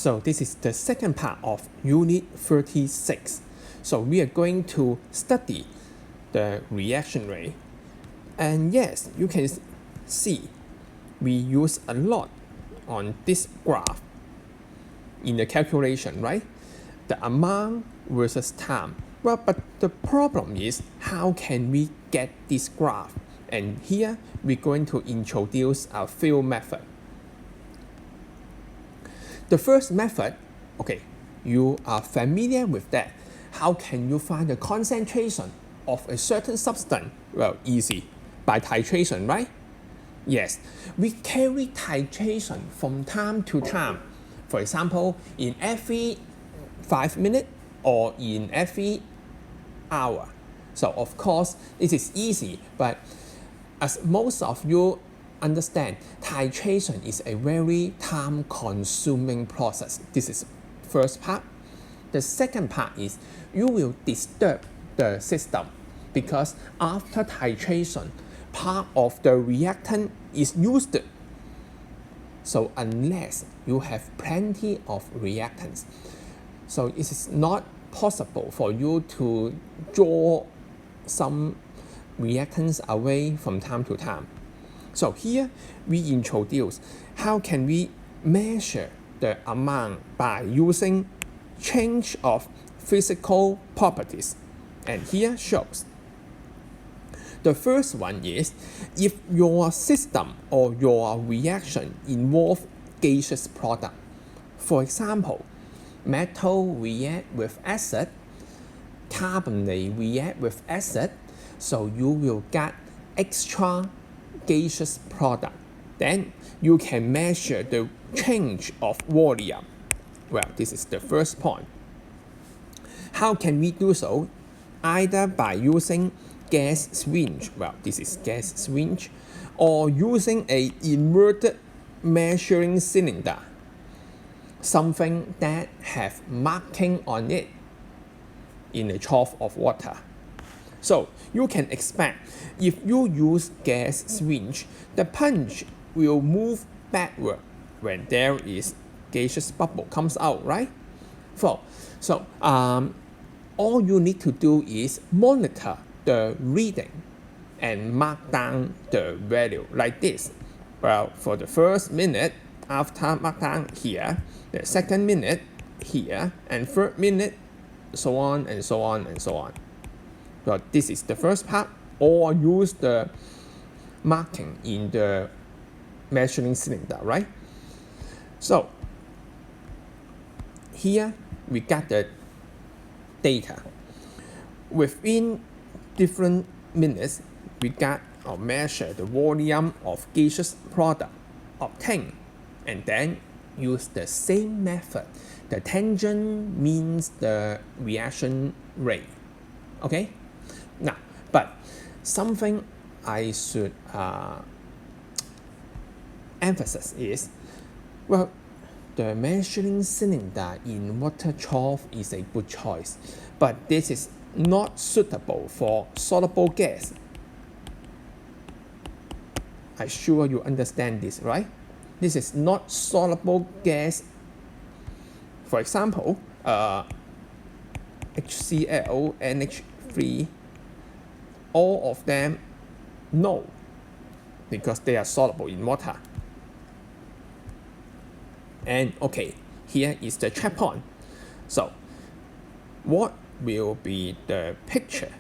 So this is the second part of Unit 36. So we are going to study the reaction rate. And yes, you can see we use a lot on this graph in the calculation, right? The amount versus time. Well, but the problem is how can we get this graph? And here we're going to introduce a few methods. The first method, okay, you are familiar with that. How can you find the concentration of a certain substance? Well, easy, by titration, right? Yes, we carry titration from time to time. For example, in every 5 minutes or in every hour. So of course, it is easy, but as most of you understand, titration is a very time-consuming process. This is first part. The second part is you will disturb the system because after titration, part of the reactant is used. So unless you have plenty of reactants, so it is not possible for you to draw some reactants away from time to time. So here we introduce how can we measure the amount by using change of physical properties. And here shows. The first one is if your system or your reaction involve gaseous product. For example, metal react with acid, carbonate react with acid, so you will get extra gaseous product. Then you can measure the change of volume. Well, this is the first point. How can we do so? Either by using gas syringe, well, this is gas syringe, or using a inverted measuring cylinder, something that have marking on it in a trough of water. So you can expect if you use gas syringe, the punch will move backward when there is gaseous bubble comes out, right? So all you need to do is monitor the reading and mark down the value like this. Well, for the first minute, after mark down here, the second minute here, and third minute, so on and so on and so on. So this is the first part, or use the marking in the measuring cylinder, right? So here we got the data. Within different minutes, we got or measure the volume of gaseous product obtained, and then use the same method. The tangent means the reaction rate. Okay? Now, but something I should emphasize is, well, the measuring cylinder in water trough is a good choice, but this is not suitable for soluble gas. I'm sure you understand this, right? This is not soluble gas. For example, HCl, NH3, all of them, no, because they are soluble in water. And okay, here is the checkpoint. So what will be the picture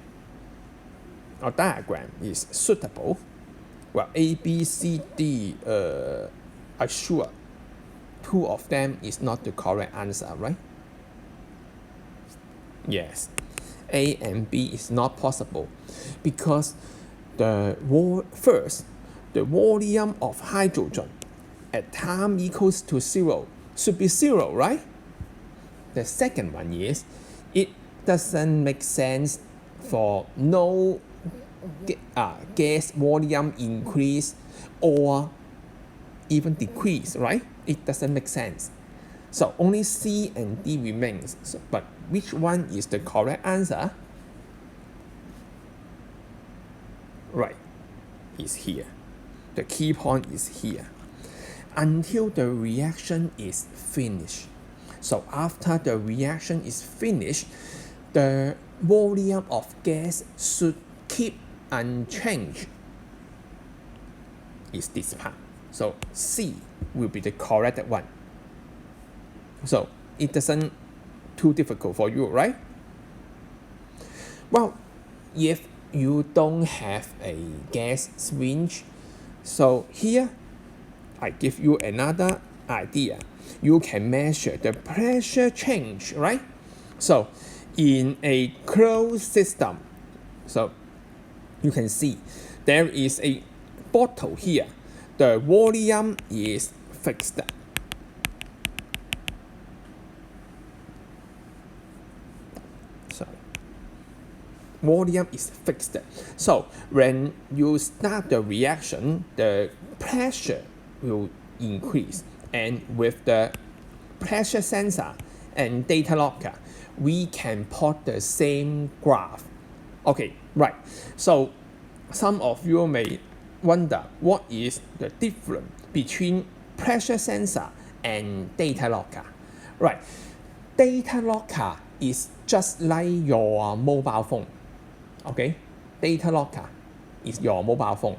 or diagram is suitable? Well, A, B, C, D, I'm sure 2 of them is not the correct answer, right? Yes, A and B is not possible because the volume of hydrogen at time equals to 0 should be 0, right? The second one is it doesn't make sense for no gas volume increase or even decrease, right? It doesn't make sense. So only C and D remains. So, but which one is the correct answer? Right, is here. The key point is here. Until the reaction is finished, So after the reaction is finished, the volume of gas should keep unchanged. Is this part. So C will be the correct one. So it doesn't too difficult for you, right? Well, if you don't have a gas syringe, so here I give you another idea. You can measure the pressure change, right? So in a closed system, so you can see there is a bottle here. The volume is fixed. Volume is fixed. So when you start the reaction, the pressure will increase. And with the pressure sensor and data logger, we can plot the same graph. Okay, right. So some of you may wonder what is the difference between pressure sensor and data logger. Right. Data logger is just like your mobile phone. Okay, data logger is your mobile phone.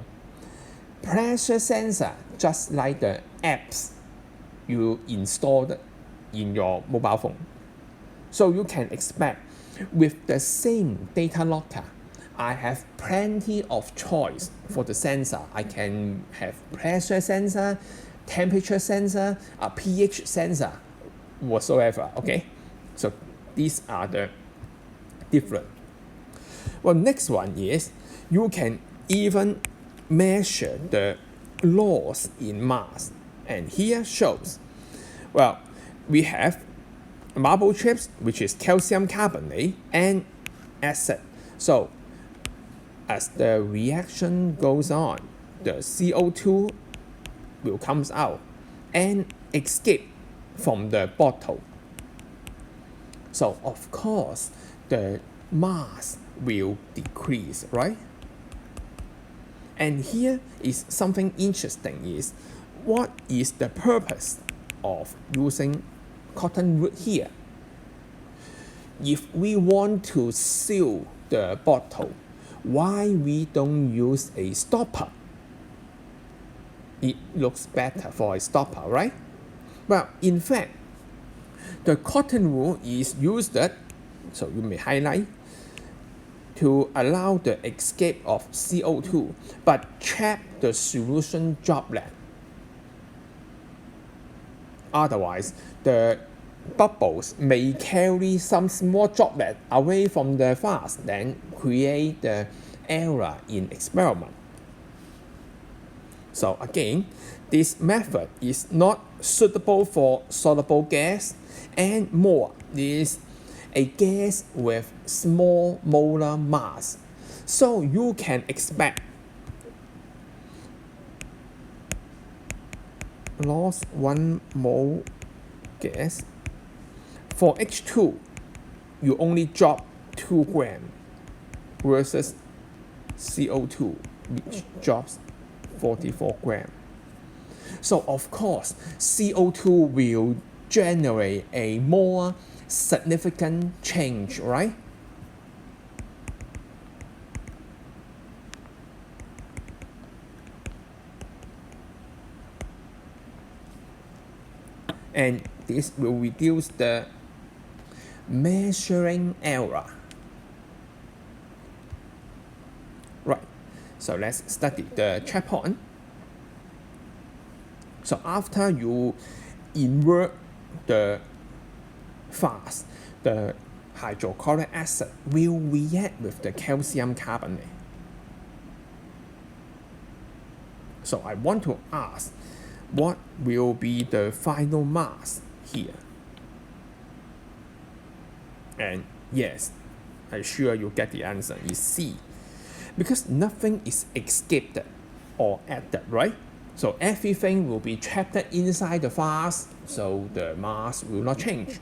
Pressure sensor just like the apps you installed in your mobile phone. So you can expect with the same data logger, I have plenty of choice for the sensor. I can have pressure sensor, temperature sensor, a pH sensor, whatsoever. Okay, so these are the different. Well, next one is you can even measure the loss in mass. And here shows, well, we have marble chips, which is calcium carbonate and acid. So as the reaction goes on, the CO2 will come out and escape from the bottle. So of course, the mass will decrease, right? And here is something interesting is, what is the purpose of using cotton wool here? If we want to seal the bottle, why we don't use a stopper? It looks better for a stopper, right? Well, in fact, the cotton wool is used, so you may highlight, to allow the escape of CO2, but trap the solution droplet. Otherwise, the bubbles may carry some small droplet away from the flask, then create the error in experiment. So again, this method is not suitable for soluble gas, and more is a gas with small molar mass. So you can expect lost 1 mole gas. For H2, you only drop 2 grams versus CO2, which drops 44 grams. So of course, CO2 will generate a more significant change, right? And this will reduce the measuring error. Right, so let's study the trap point. So after you invert the fast, the hydrochloric acid will react with the calcium carbonate. So I want to ask, what will be the final mass here? And yes, I'm sure you get the answer is C. Because nothing is escaped or added, right? So everything will be trapped inside the flask, so the mass will not change.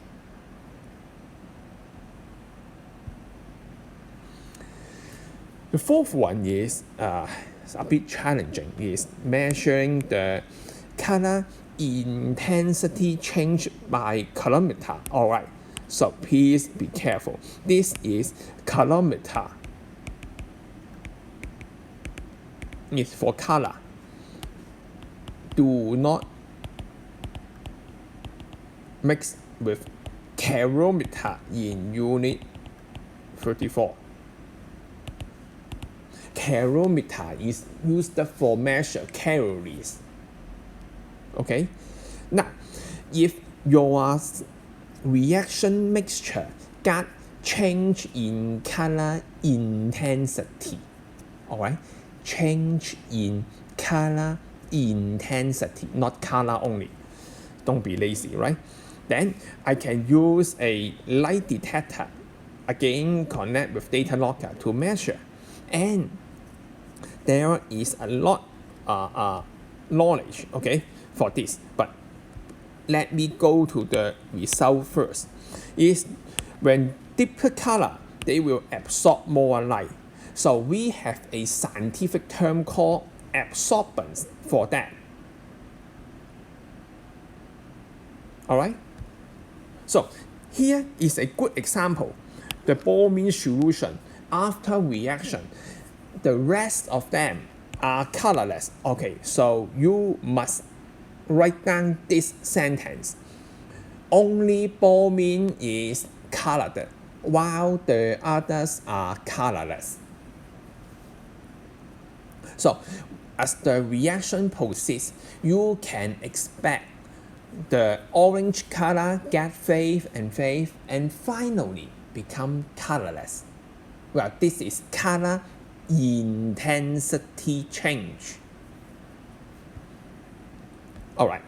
The fourth one is a bit challenging, is measuring the color intensity change by kilometer. All right, so please be careful. This is kilometer. It's for color. Do not mix with calometer in unit 34. Calometer is used for measure calories. Okay, now if your reaction mixture got change in color intensity, all right, change in color intensity, not color only. Don't be lazy, right? Then I can use a light detector, again connect with data logger to measure. And there is a lot knowledge, okay, for this. But let me go to the result first. Is when deeper color, they will absorb more light. So we have a scientific term called absorbance for that. All right. So here is a good example. The bromine solution after reaction, the rest of them are colorless. Okay, so you must write down this sentence. Only bromine is colored, while the others are colorless. So as the reaction proceeds, you can expect the orange color get fade and finally become colorless. Well, this is color intensity change. All right.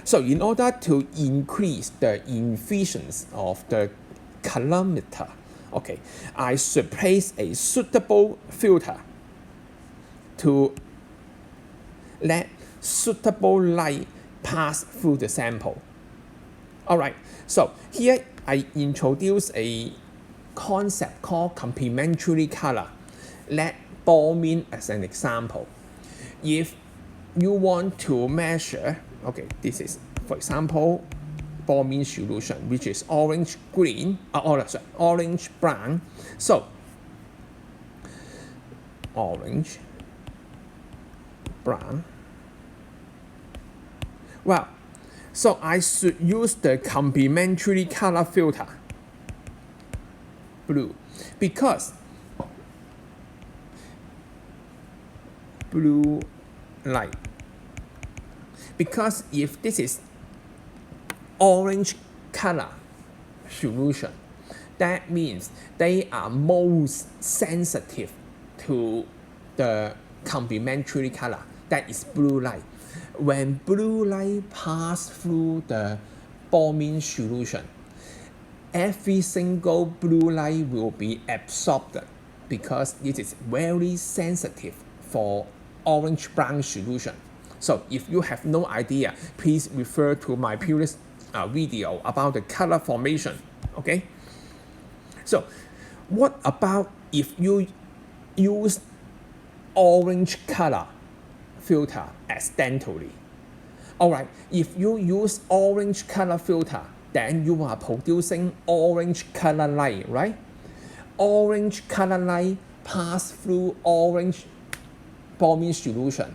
So in order to increase the efficiency of the colorimeter, okay, I should place a suitable filter to let suitable light pass through the sample. All right, so here I introduce a concept called complementary color. Let bromine as an example. If you want to measure, okay, this is, for example, bromine solution, which is orange green, orange brown. So orange brown. Well, so I should use the complementary color filter, blue, because blue light. Because if this is orange color solution, that means they are most sensitive to the complementary color, that is blue light. When blue light pass through the bromine solution, every single blue light will be absorbed because it is very sensitive for orange brown solution. So if you have no idea, please refer to my previous video about the color formation. Okay. So what about if you use orange color filter accidentally? All right, if you use orange color filter, then you are producing orange color light, right? Orange color light pass through orange bromine solution,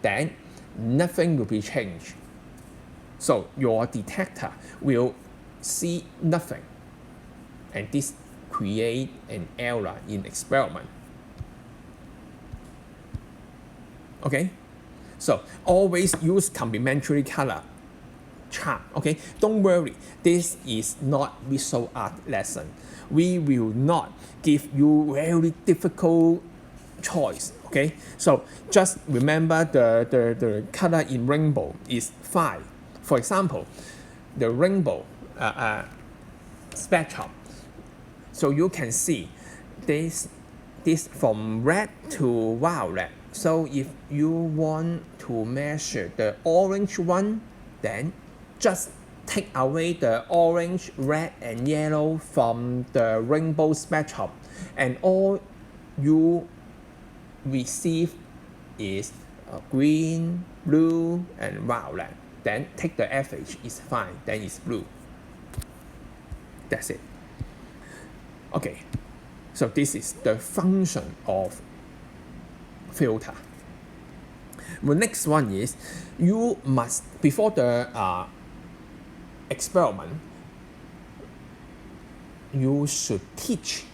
then nothing will be changed. So your detector will see nothing, and this create an error in experiment. Okay, so always use complementary color chart. Okay, don't worry, this is not visual art lesson. We will not give you very difficult choice. Okay, so just remember the color in rainbow is 5. For example, the rainbow spectrum. So you can see this from red to violet. So if you want to measure the orange one, then just take away the orange, red, and yellow from the rainbow spectrum, and all you receive is green, blue, and violet. Then take the average, it's fine, then it's blue. That's it. Okay, so this is the function of filter. The next one is you must, before the experiment, you should teach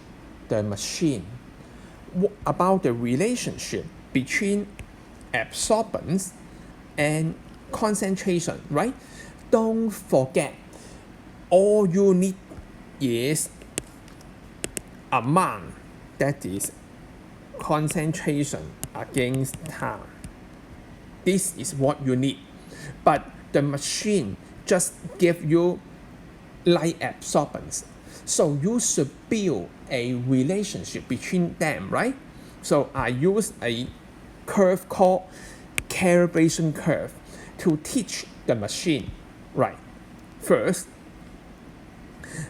the machine about the relationship between absorbance and concentration, right? Don't forget, all you need is amount, that is concentration against time. This is what you need. But the machine just give you light absorbance. So you should build a relationship between them, right? So I use a curve called calibration curve to teach the machine. Right. First,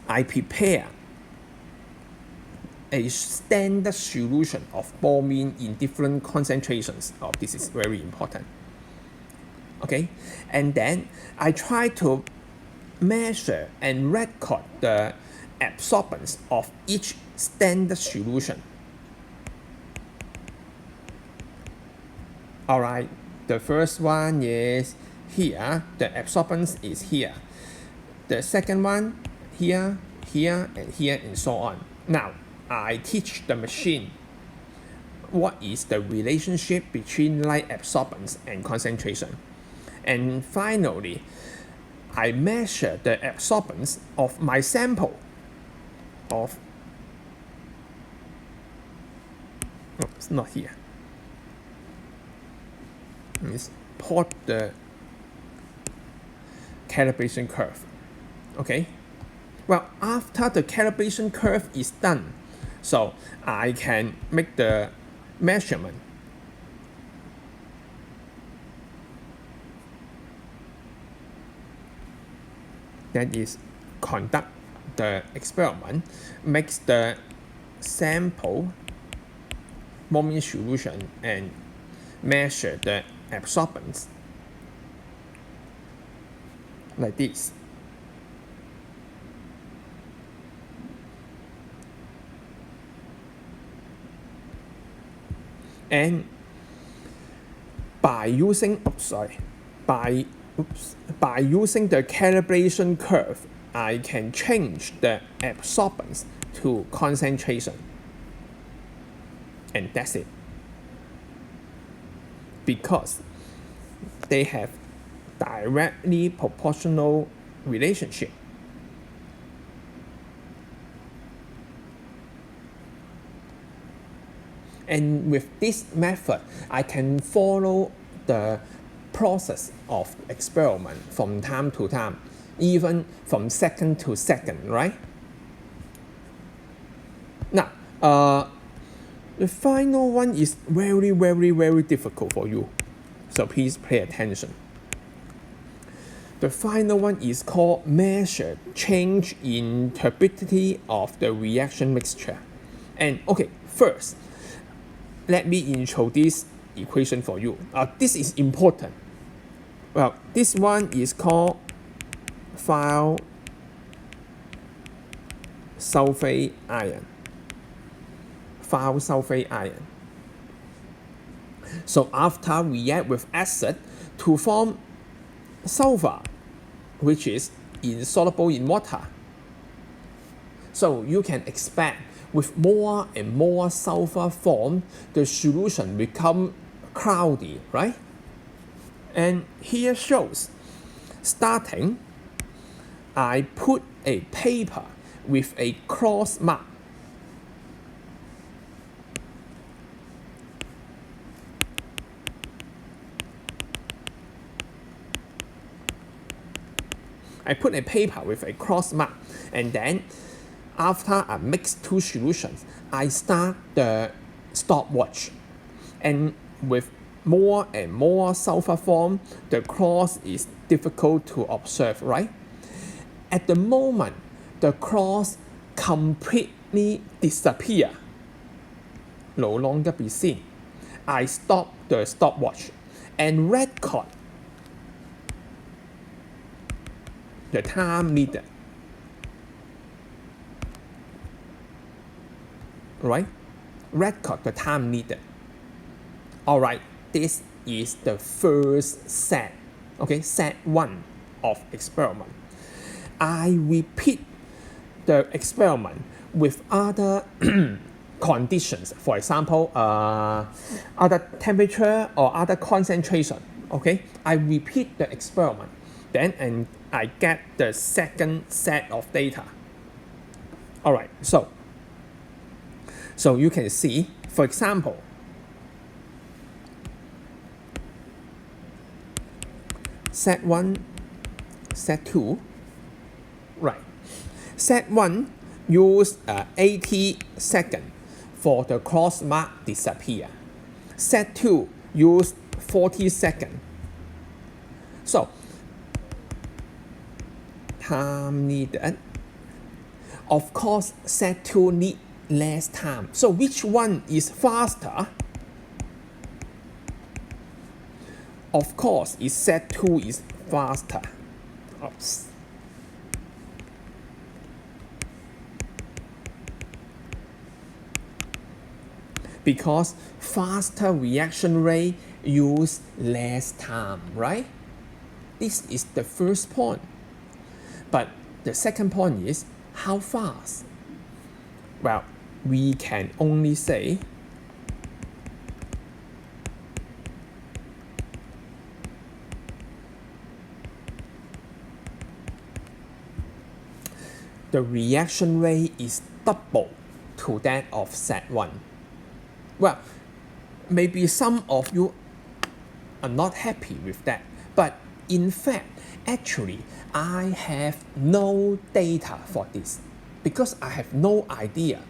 I prepare a standard solution of bromine in different concentrations. Oh, this is very important. Okay, and then I try to measure and record the absorbance of each standard solution. Alright, the first one is here, the absorbance is here. The second one, here, here, and here, and so on. Now, I teach the machine what is the relationship between light absorbance and concentration. And finally, I measure the absorbance of my sample of, oh, it's not here. Let's plot the calibration curve. Okay. Well, after the calibration curve is done, so I can make the measurement. That is, conduct the experiment, makes the sample bromine solution and measure the absorbance like this. And by using by using the calibration curve, I can change the absorbance to concentration. And that's it. Because they have directly proportional relationship. And with this method, I can follow the process of experiment from time to time, even from second to second, right? Now, the final one is very, very, very difficult for you. So please pay attention. The final one is called measure change in turbidity of the reaction mixture. And okay, first, let me introduce equation for you. This is important. Well, this one is called thiol sulfate ion. Thiol sulfate ion. So after react with acid to form sulfur, which is insoluble in water. So you can expect with more and more sulfur formed, the solution become cloudy, right? And here shows, starting, I put a paper with a cross mark. I put a paper with a cross mark, and then after I mix two solutions, I start the stopwatch. And with more and more sulfur form, the cross is difficult to observe, right? At the moment, the cross completely disappear, no longer be seen. I stop the stopwatch, and record the time needed. Right? Record the time needed. Alright, this is the first set. Okay, set 1 of experiment. I repeat the experiment with other conditions, for example, other temperature or other concentration. Okay, I repeat the experiment, then and I get the second set of data. All right, so you can see, for example, set 1, set 2, right. Set 1 use 80 seconds for the cross mark disappear. Set 2 use 40 seconds. So, time needed. Of course, set 2 need less time. So, which one is faster? Of course, set 2 is faster. Oops. Because faster reaction rate use less time, right? This is the first point. But the second point is how fast? Well, we can only say the reaction rate is double to that of set 1. Well, maybe some of you are not happy with that, but in fact, actually, I have no data for this because I have no idea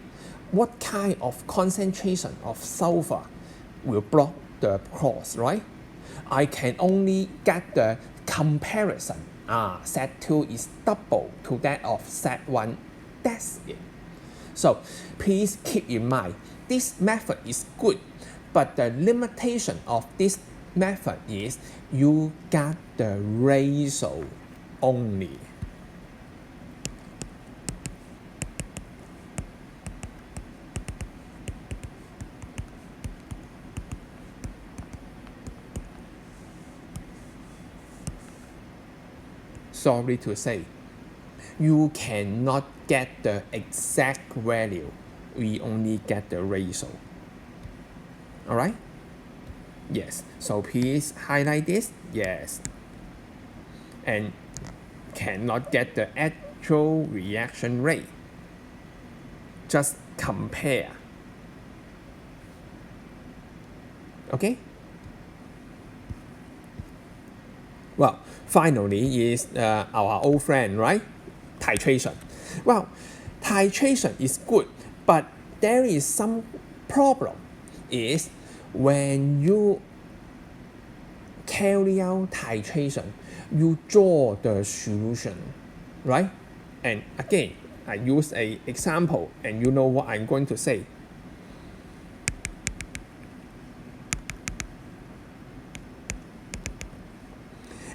what kind of concentration of sulfur will block the cross, right? I can only get the comparison. Set 2 is double to that of set 1. That's it. So please keep in mind, this method is good, but the limitation of this method is you got the ratio only. Sorry to say, you cannot get the exact value. We only get the ratio. All right? Yes. So please highlight this. Yes. And cannot get the actual reaction rate. Just compare. Okay? Well, finally is our old friend, right? Titration. Well, titration is good, but there is some problem. Is when you carry out titration, you draw the solution, right? And again, I use an example, and you know what I'm going to say.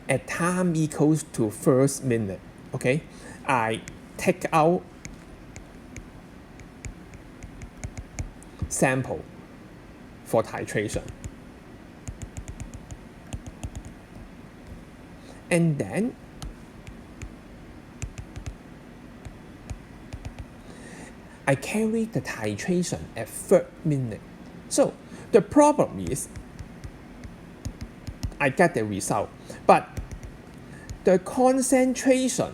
At time equals to first minute, okay, I take out sample for titration. And then I carry the titration at third minute. So the problem is I get the result, but the concentration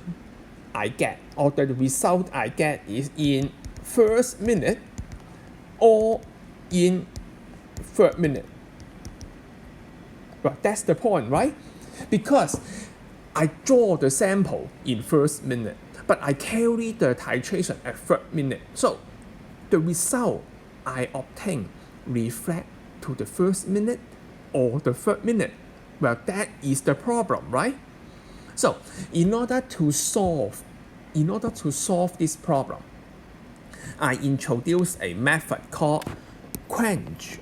I get or the result I get is in first minute or in third minute. But that's the point, right? Because I draw the sample in first minute, but I carry the titration at third minute. So the result I obtain reflect to the first minute or the third minute. Well, that is the problem, right? So in order to solve this problem, I introduced a method called quench.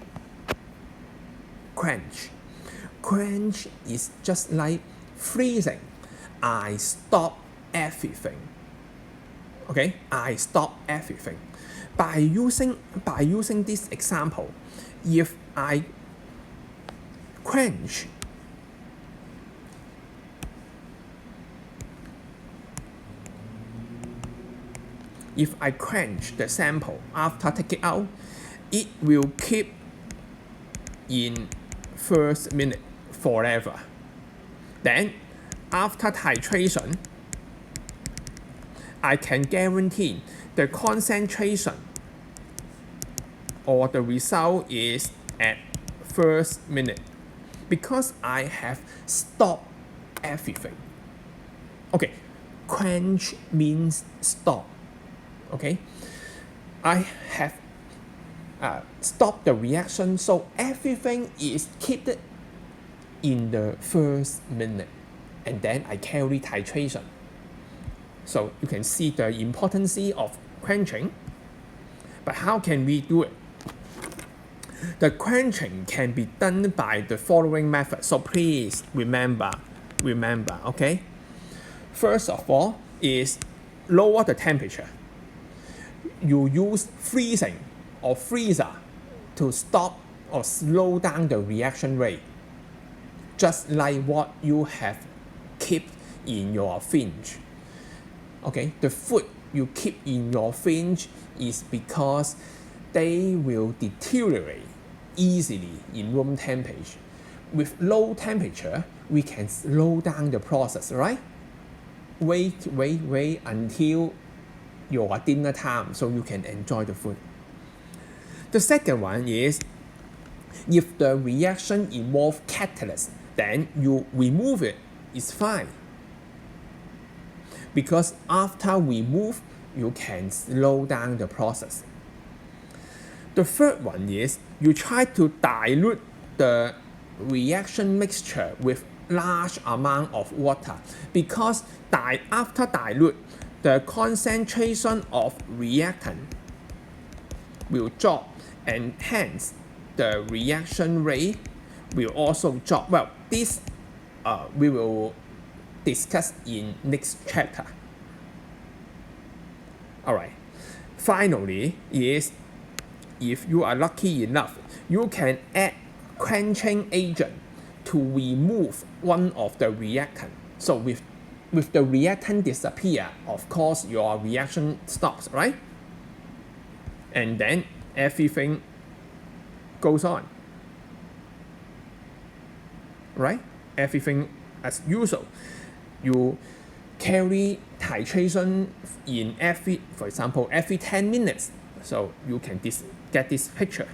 quench is just like freezing. I stop everything. Okay, I stop everything. By using this example, if I quench the sample after taking out, it will keep in first minute forever. Then after titration, I can guarantee the concentration or the result is at first minute because I have stopped everything. Okay, quench means stop. Okay, I have stopped the reaction, so everything is kept in the first minute, and then I carry titration. So you can see the importance of quenching. But how can we do it? The quenching can be done by the following method. So please remember, okay? First of all is lower the temperature. You use freezing or freezer to stop or slow down the reaction rate, just like what you have kept in your fridge. Okay, the food you keep in your fridge is because they will deteriorate easily in room temperature. With low temperature, we can slow down the process, right? Wait until your dinner time so you can enjoy the food. The second one is, if the reaction involves catalyst, then you remove it, it's fine. Because after remove, you can slow down the process. The third one is, you try to dilute the reaction mixture with large amount of water, because after dilute, the concentration of reactant will drop, and hence the reaction rate will also drop. Well, this we will discuss in next chapter. Alright, finally is, if you are lucky enough, you can add quenching agent to remove one of the reactant. So with the reactant disappear, of course your reaction stops, right? And then everything goes on, right? Everything as usual. You carry titration in for example, every 10 minutes. So you can get this picture.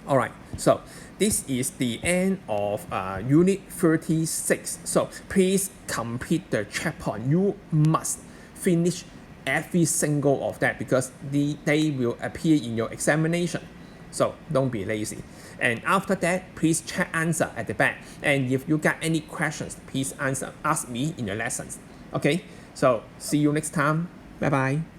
Alright, so this is the end of Unit 36. So please complete the checkpoint. You must finish every single of that because they will appear in your examination. So don't be lazy. And after that, please check answer at the back. And if you got any questions, please ask me in the lessons. Okay, so see you next time. Bye bye.